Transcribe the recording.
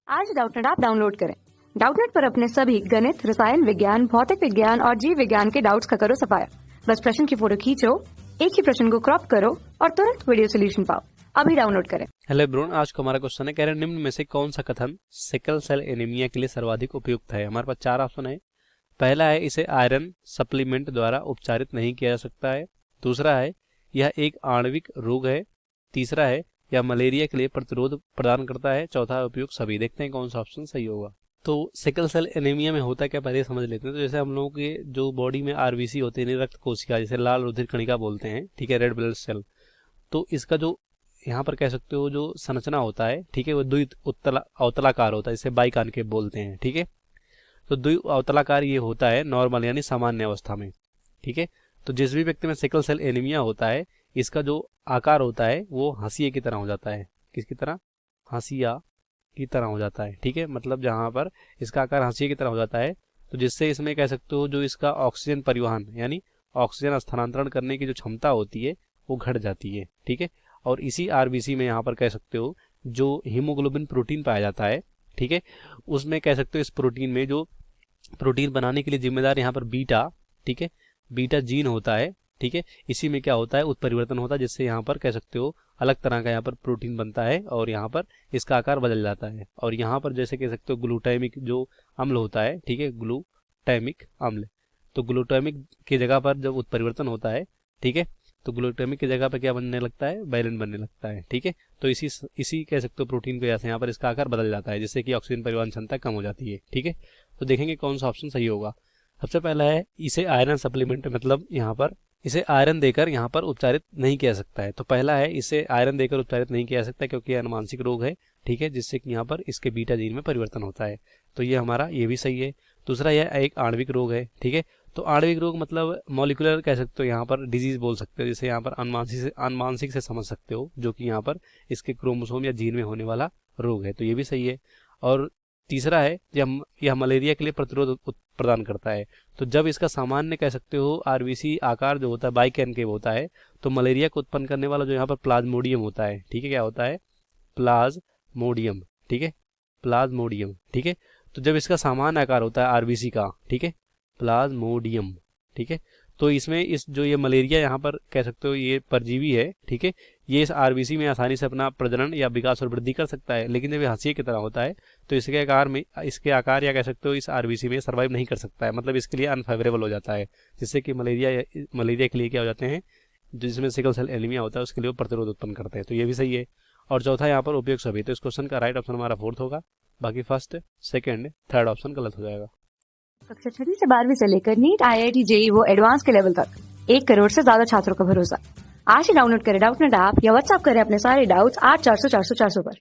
आज Doubtnut app download करें। Doubtnut पर अपने सभी गणित, रसायन विज्ञान, भौतिक विज्ञान और जीव विज्ञान के डाउट्स का करो सफाया। बस प्रश्न की फोटो खींचो, एक ही प्रश्न को क्रॉप करो और तुरंत वीडियो सोल्यूशन पाओ। अभी डाउनलोड करें। हेलो एवरीवन, आज का हमारा क्वेश्चन है, कह रहे हैं निम्न में से कौन सा कथन सिकल सेल एनीमिया के लिए सर्वाधिक उपयुक्त है। हमारे पास चार ऑप्शन है। पहला है, इसे आयरन सप्लीमेंट द्वारा उपचारित नहीं किया जा सकता है। दूसरा है, यह एक आणविक रोग है। तीसरा है, यह मलेरिया के लिए प्रतिरोध प्रदान करता है। चौथा है, उपयुक्त सभी। देखते हैं कौन सा ऑप्शन सही होगा। तो सिकल सेल एनीमिया में होता क्या, पहले समझ लेते हैं। तो जैसे हम लोगों के जो बॉडी में आरबीसी होते हैं, रक्त कोशिका, जैसे लाल रुधिर कणिका बोलते हैं, ठीक है, रेड ब्लड सेल। तो इसका जो यहाँ पर कह सकते हो जो संरचना होता है, ठीक है, वो द्वि अवतलाकार होता है, जिसे बाइकॉन्केव बोलते हैं, ठीक है। तो द्वि अवतलाकार ये होता है नॉर्मल यानी सामान्य अवस्था में, ठीक है। तो जिस भी व्यक्ति में सिकल सेल एनीमिया होता है, इसका जो आकार होता है वो हंसिया की तरह हो जाता है। किसकी तरह? हंसिया की तरह हो जाता है, ठीक है। मतलब जहाँ पर इसका आकार हंसिया की तरह हो जाता है, तो जिससे इसमें कह सकते हो जो इसका ऑक्सीजन परिवहन यानी ऑक्सीजन स्थानांतरण करने की जो क्षमता होती है वो घट जाती है, ठीक है। और इसी आरबीसी में यहाँ पर कह सकते हो जो हीमोग्लोबिन प्रोटीन पाया जाता है, ठीक है, उसमें कह सकते हो इस प्रोटीन में जो प्रोटीन बनाने के लिए जिम्मेदार यहाँ पर बीटा, ठीक है, बीटा जीन होता है, ठीक है। इसी में क्या होता है, उत्परिवर्तन होता है, जिससे यहाँ पर कह सकते हो अलग तरह का यहाँ पर प्रोटीन बनता है और यहाँ पर इसका आकार बदल जाता है। और यहाँ पर जैसे कह सकते हो ग्लूटामिक जो अम्ल होता है, ठीक है, ग्लूटामिक अम्ल, तो ग्लूटामिक की जगह पर जब उत्परिवर्तन होता है, ठीक है, तो ग्लूटामिक की जगह पर क्या बनने लगता है, बैलिन बनने लगता है, ठीक है। तो इसी कह सकते हो प्रोटीन की वजह से यहाँ पर इसका आकार बदल जाता है, जिससे कि ऑक्सीजन परिवहन क्षमता कम हो जाती है, ठीक है। तो देखेंगे कौन सा ऑप्शन सही होगा। सबसे पहला है, इसे आयरन सप्लीमेंट, मतलब यहाँ पर इसे आयरन देकर यहाँ पर उपचारित नहीं किया जा सकता है। तो पहला है, इसे आयरन देकर उपचारित नहीं किया जा सकता क्योंकि यह अनुवांशिक रोग है, ठीक है, जिससे कि यहाँ पर इसके बीटा जीन में परिवर्तन होता है। तो ये हमारा ये भी सही है। दूसरा, यह एक आणविक रोग है, ठीक है। तो आणविक रोग मतलब मॉलिक्यूलर कह सकते हो, यहाँ पर डिजीज बोल सकते हो, जिसे यहाँ पर अनुवांशिक से समझ सकते हो, जो कि यहाँ पर इसके क्रोमोसोम या जीन में होने वाला रोग है। तो ये भी सही है। और तीसरा है, यह मलेरिया के लिए प्रतिरोध प्रदान करता है। तो जब इसका सामान्य कह सकते हो आरबीसी आकार जो होता है बाइकॉन्केव होता है, तो मलेरिया को उत्पन्न करने वाला जो यहाँ पर प्लाज्मोडियम होता है, ठीक है, क्या होता है, प्लाज्मोडियम, ठीक है, प्लाज्मोडियम, ठीक है। तो जब इसका सामान्य आकार होता है आरबीसी का, ठीक है, प्लाज्मोडियम, ठीक है, तो इसमें इस जो ये मलेरिया यहाँ पर कह सकते हो ये परजीवी है, ठीक है, ये इस आरबीसी में आसानी से अपना प्रजनन या विकास और वृद्धि कर सकता है। लेकिन जब ये हंसिया की तरह होता है तो इसके आकार या कह सकते हो इस आरबीसी में सर्वाइव नहीं कर सकता है, मतलब इसके लिए अनफेवरेबल हो जाता है, जिससे कि मलेरिया के लिए क्या हो जाते हैं, जिसमें सिकल सेल एनीमिया होता है उसके लिए वो प्रतिरोध उत्पन्न करते हैं। तो ये भी सही है। और चौथा यहाँ पर उपयुक्त सभी। तो इस क्वेश्चन का राइट ऑप्शन हमारा फोर्थ होगा, बाकी फर्स्ट, सेकंड, थर्ड ऑप्शन गलत हो जाएगा। कक्षा 6 से 12वीं से लेकर नीट, IIT, JEE वो एडवांस के लेवल तक 1 करोड़ से ज्यादा छात्रों का भरोसा। आज ही डाउनलोड करें डाउटनेट ऐप या व्हाट्सएप करें अपने सारे डाउट्स 8400 400 400 पर।